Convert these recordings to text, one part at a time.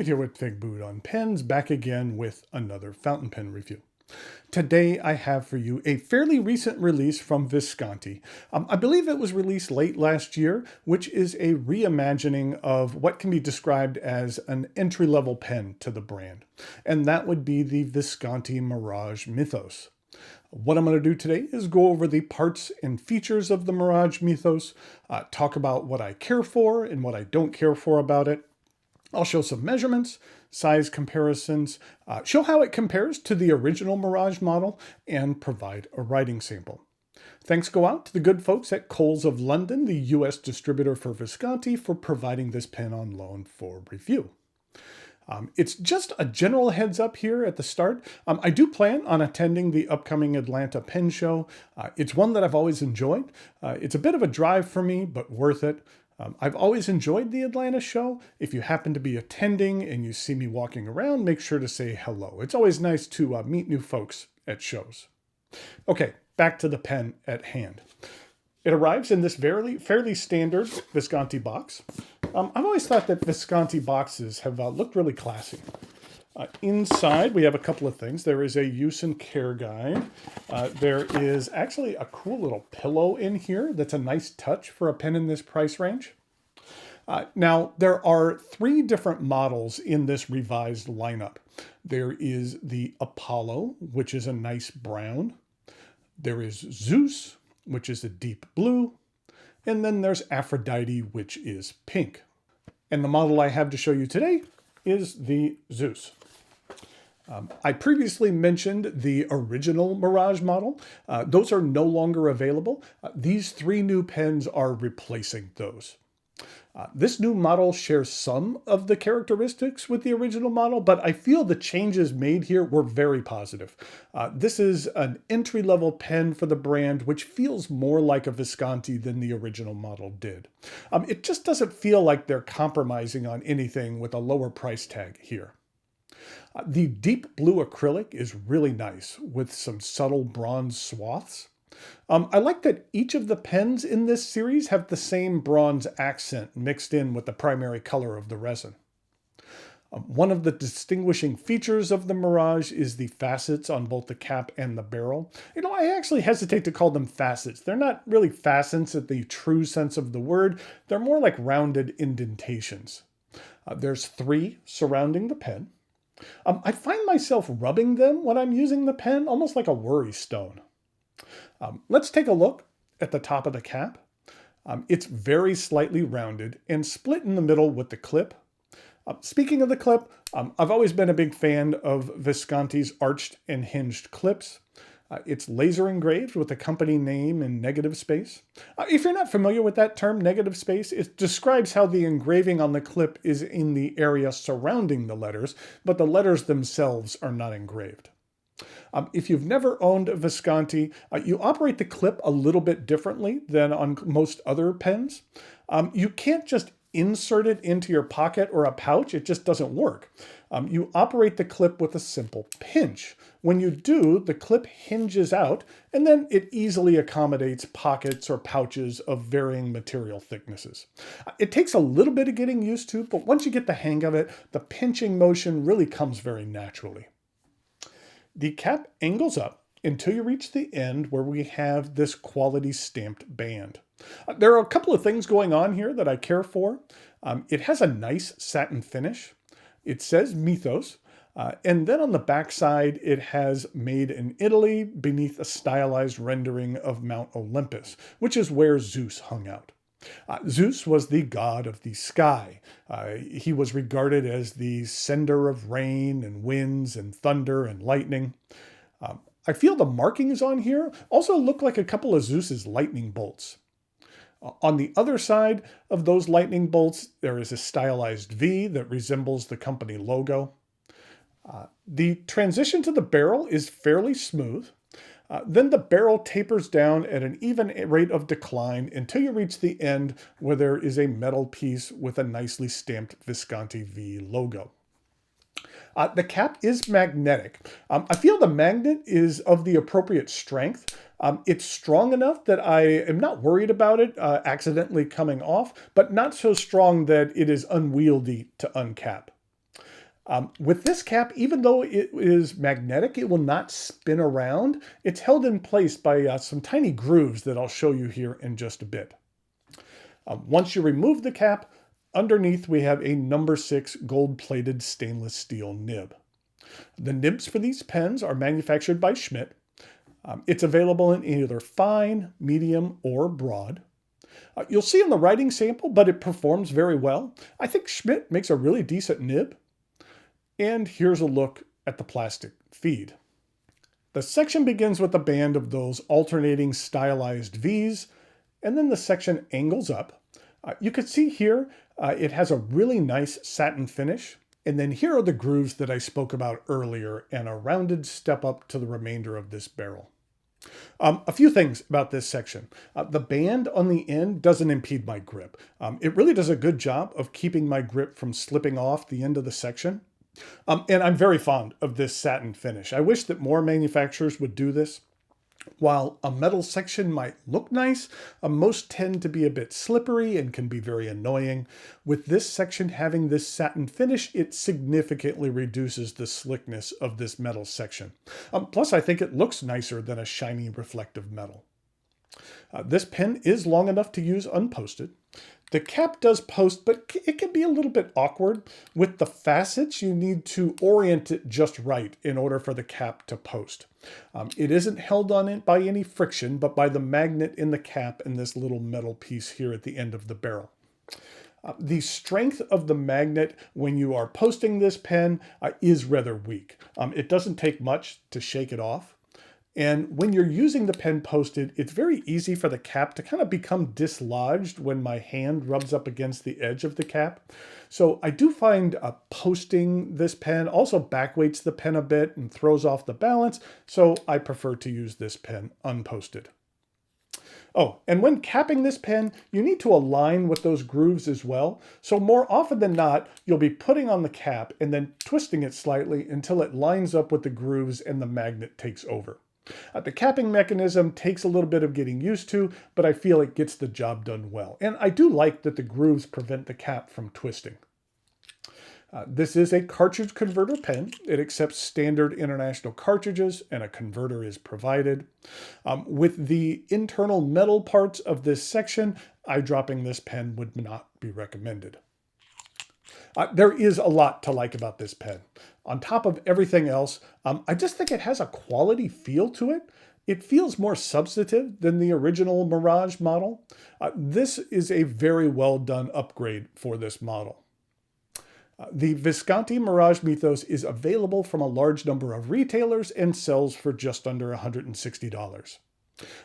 David here with Figboot on Pens, back again with another fountain pen review. Today I have for you a fairly recent release from Visconti. I believe it was released late last year, which is a reimagining of what can be described as an entry-level pen to the brand. And that would be the Visconti Mirage Mythos. What I'm going to do today is go over the parts and features of the Mirage Mythos, talk about what I care for and what I don't care for about it. I'll show some measurements, size comparisons, show how it compares to the original Mirage model, and provide a writing sample. Thanks go out to the good folks at Coles of London, the US distributor for Visconti, for providing this pen on loan for review. It's just a general heads up here at the start. I do plan on attending the upcoming Atlanta Pen Show. It's one that I've always enjoyed. It's a bit of a drive for me, but worth it. I've always enjoyed the Atlanta show. If you happen to be attending and you see me walking around, make sure to say hello. It's always nice to meet new folks at shows. Okay, back to the pen at hand. It arrives in this fairly standard Visconti box. I've always thought that Visconti boxes have looked really classy. Inside, we have a couple of things. There is a use and care guide. There is actually a cool little pillow in here that's a nice touch for a pen in this price range. Now, there are 3 different models in this revised lineup. There is the Apollo, which is a nice brown. There is Zeus, which is a deep blue. And then there's Aphrodite, which is pink. And the model I have to show you today is the Zeus. I previously mentioned the original Mirage model. Those are no longer available. These 3 new pens are replacing those. This new model shares some of the characteristics with the original model, but I feel the changes made here were very positive. This is an entry-level pen for the brand, which feels more like a Visconti than the original model did. It just doesn't feel like they're compromising on anything with a lower price tag here. The deep blue acrylic is really nice with some subtle bronze swaths. I like that each of the pens in this series have the same bronze accent mixed in with the primary color of the resin. One of the distinguishing features of the Mirage is the facets on both the cap and the barrel. You know, I actually hesitate to call them facets. They're not really facets in the true sense of the word. They're more like rounded indentations. There's 3 surrounding the pen. I find myself rubbing them when I'm using the pen, almost like a worry stone. Let's take a look at the top of the cap. It's very slightly rounded and split in the middle with the clip. Speaking of the clip, I've always been a big fan of Visconti's arched and hinged clips. It's laser engraved with the company name in negative space. If you're not familiar with that term, negative space, it describes how the engraving on the clip is in the area surrounding the letters, but the letters themselves are not engraved. If you've never owned a Visconti, you operate the clip a little bit differently than on most other pens. You can't just insert it into your pocket or a pouch. It just doesn't work. You operate the clip with a simple pinch. When you do, the clip hinges out, and then it easily accommodates pockets or pouches of varying material thicknesses. It takes a little bit of getting used to, but once you get the hang of it, the pinching motion really comes very naturally. The cap angles up until you reach the end where we have this quality stamped band. There are a couple of things going on here that I care for. It has a nice satin finish. It says Mythos. And then on the back side, it has made in Italy beneath a stylized rendering of Mount Olympus, which is where Zeus hung out. Zeus was the god of the sky. He was regarded as the sender of rain and winds and thunder and lightning. I feel the markings on here also look like a couple of Zeus's lightning bolts. On the other side of those lightning bolts, there is a stylized V that resembles the company logo. The transition to the barrel is fairly smooth. Then the barrel tapers down at an even rate of decline until you reach the end where there is a metal piece with a nicely stamped Visconti V logo. The cap is magnetic. I feel the magnet is of the appropriate strength. It's strong enough that I am not worried about it accidentally coming off, but not so strong that it is unwieldy to uncap. With this cap, even though it is magnetic, it will not spin around. It's held in place by some tiny grooves that I'll show you here in just a bit. Once you remove the cap, underneath we have a number 6 gold-plated stainless steel nib. The nibs for these pens are manufactured by Schmidt. It's available in either fine, medium, or broad. You'll see in the writing sample, but it performs very well. I think Schmidt makes a really decent nib. And here's a look at the plastic feed. The section begins with a band of those alternating stylized V's, and then the section angles up. You can see here, it has a really nice satin finish. And then here are the grooves that I spoke about earlier and a rounded step up to the remainder of this barrel. A few things about this section. The band on the end doesn't impede my grip. It really does a good job of keeping my grip from slipping off the end of the section. And I'm very fond of this satin finish. I wish that more manufacturers would do this. While a metal section might look nice, most tend to be a bit slippery and can be very annoying. With this section having this satin finish, it significantly reduces the slickness of this metal section. Plus, I think it looks nicer than a shiny reflective metal. This pen is long enough to use unposted. The cap does post, but it can be a little bit awkward. With the facets, you need to orient it just right in order for the cap to post. It isn't held on it by any friction, but by the magnet in the cap and this little metal piece here at the end of the barrel. The strength of the magnet when you are posting this pen is rather weak. It doesn't take much to shake it off. And when you're using the pen posted, it's very easy for the cap to kind of become dislodged when my hand rubs up against the edge of the cap. So I do find posting this pen also backweights the pen a bit and throws off the balance, so I prefer to use this pen unposted. Oh, and when capping this pen, you need to align with those grooves as well. So more often than not, you'll be putting on the cap and then twisting it slightly until it lines up with the grooves and the magnet takes over. The capping mechanism takes a little bit of getting used to, but I feel it gets the job done well. And I do like that the grooves prevent the cap from twisting. This is a cartridge converter pen. It accepts standard international cartridges and a converter is provided. With the internal metal parts of this section, eyedropping this pen would not be recommended. There is a lot to like about this pen. On top of everything else, I just think it has a quality feel to it. It feels more substantive than the original Mirage model. This is a very well done upgrade for this model. The Visconti Mirage Mythos is available from a large number of retailers and sells for just under $160.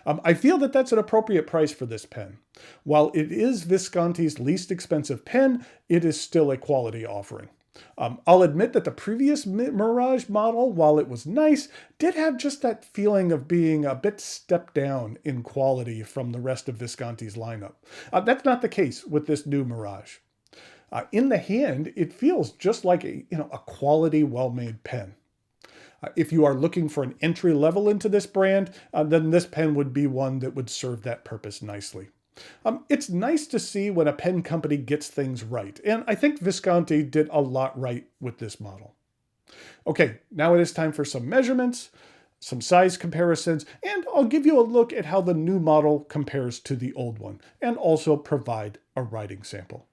I feel that that's an appropriate price for this pen. While it is Visconti's least expensive pen, it is still a quality offering. I'll admit that the previous Mirage model, while it was nice, did have just that feeling of being a bit stepped down in quality from the rest of Visconti's lineup. That's not the case with this new Mirage. In the hand, it feels just like a quality, well-made pen. If you are looking for an entry level into this brand, then this pen would be one that would serve that purpose nicely. It's nice to see when a pen company gets things right, and I think Visconti did a lot right with this model. Okay, now it is time for some measurements, some size comparisons, and I'll give you a look at how the new model compares to the old one, and also provide a writing sample.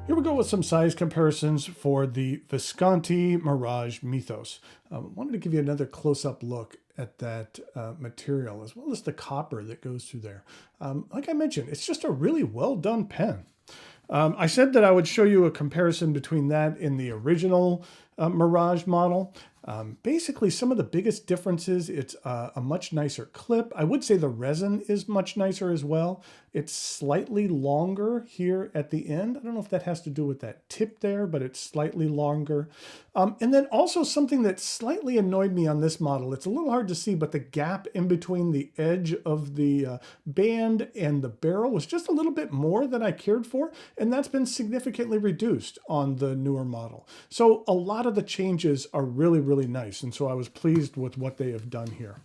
Here we go with some size comparisons for the Visconti Mirage Mythos. I wanted to give you another close-up look at that material, as well as the copper that goes through there. Like I mentioned, it's just a really well-done pen. I said that I would show you a comparison between that and the original Mirage model. Basically, some of the biggest differences, it's a much nicer clip. I would say the resin is much nicer as well. It's slightly longer here at the end. I don't know if that has to do with that tip there, but it's slightly longer. And then also something that slightly annoyed me on this model, it's a little hard to see, but the gap in between the edge of the band and the barrel was just a little bit more than I cared for. and that's been significantly reduced on the newer model. So a lot of the changes are really, really nice, and so I was pleased with what they have done here.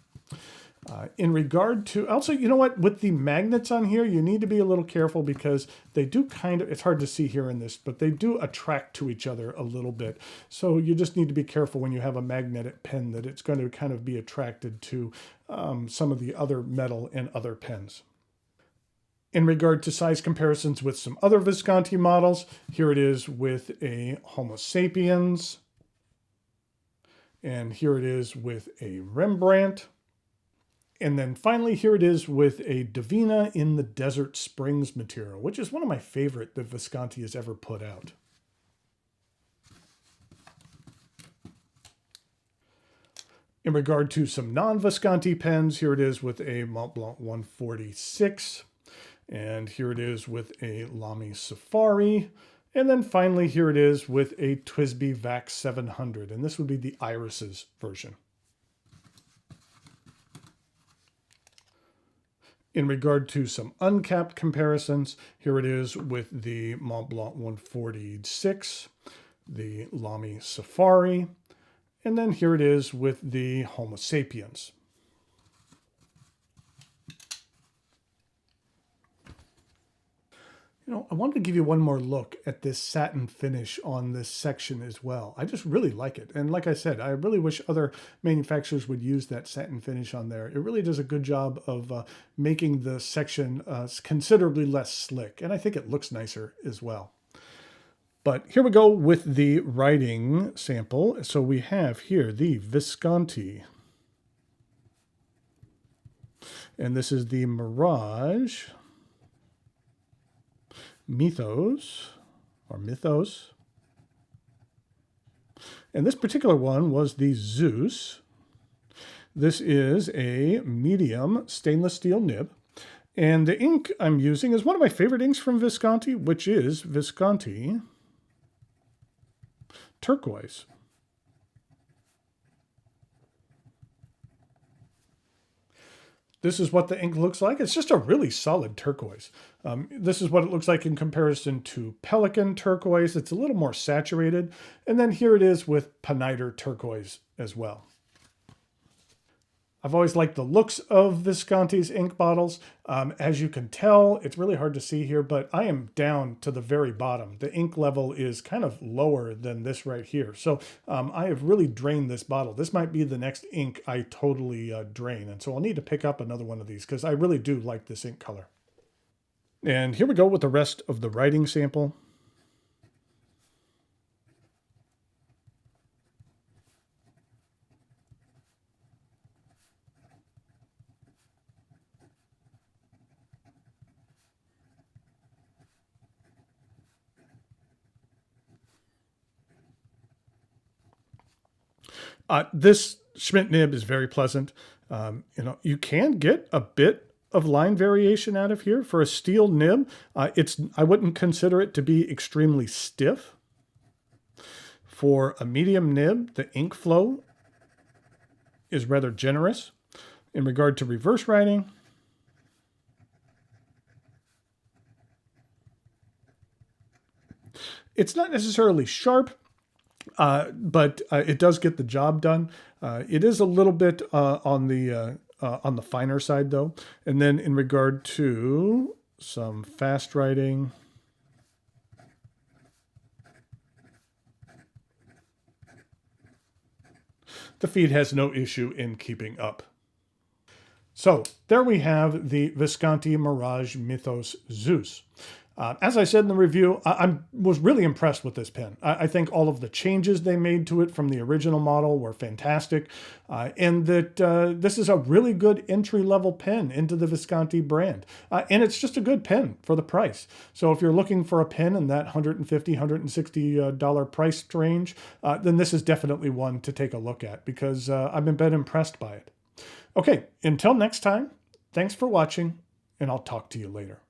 In regard to, also, you know what, with the magnets on here, you need to be a little careful because they do kind of, it's hard to see here in this, but they do attract to each other a little bit. So you just need to be careful when you have a magnetic pen that it's going to kind of be attracted to some of the other metal and other pens. In regard to size comparisons with some other Visconti models, here it is with a Homo sapiens, and here it is with a Rembrandt. And then finally, here it is with a Divina in the Desert Springs material, which is one of my favorite that Visconti has ever put out. In regard to some non-Visconti pens, here it is with a Montblanc 146, and here it is with a Lamy Safari, and then finally here it is with a TWSBI VAX 700, and this would be the Irises version. In regard to some uncapped comparisons, here it is with the Montblanc 146, the Lamy Safari, and then here it is with the Homo sapiens. You know, I wanted to give you one more look at this satin finish on this section as well. I just really like it. And like I said, I really wish other manufacturers would use that satin finish on there. It really does a good job of making the section considerably less slick. And I think it looks nicer as well. But here we go with the writing sample. So we have here the Visconti. And this is the Mirage Mythos, or Mythos. And this particular one was the Zeus. This is a medium stainless steel nib. And the ink I'm using is one of my favorite inks from Visconti, which is Visconti Turquoise. This is what the ink looks like. It's just a really solid turquoise. This is what it looks like in comparison to Pelican turquoise. It's a little more saturated. And then here it is with Pineider turquoise as well. I've always liked the looks of Visconti's ink bottles. As you can tell, it's really hard to see here, but I am down to the very bottom. The ink level is kind of lower than this right here. So I have really drained this bottle. This might be the next ink I totally drain. And so I'll need to pick up another one of these because I really do like this ink color. And here we go with the rest of the writing sample. This Schmidt nib is very pleasant. You can get a bit of line variation out of here. For a steel nib, I wouldn't consider it to be extremely stiff. For a medium nib, the ink flow is rather generous. In regard to reverse writing, it's not necessarily sharp, but it does get the job done. It is a little bit on the finer side, though. And then in regard to some fast writing, the feed has no issue in keeping up. So there we have the Visconti Mirage Mythos Zeus. As I said in the review, I was really impressed with this pen. I think all of the changes they made to it from the original model were fantastic, and that this is a really good entry-level pen into the Visconti brand. And it's just a good pen for the price. So if you're looking for a pen in that $150, $160 price range, then this is definitely one to take a look at because I've been impressed by it. Okay, until next time, thanks for watching, and I'll talk to you later.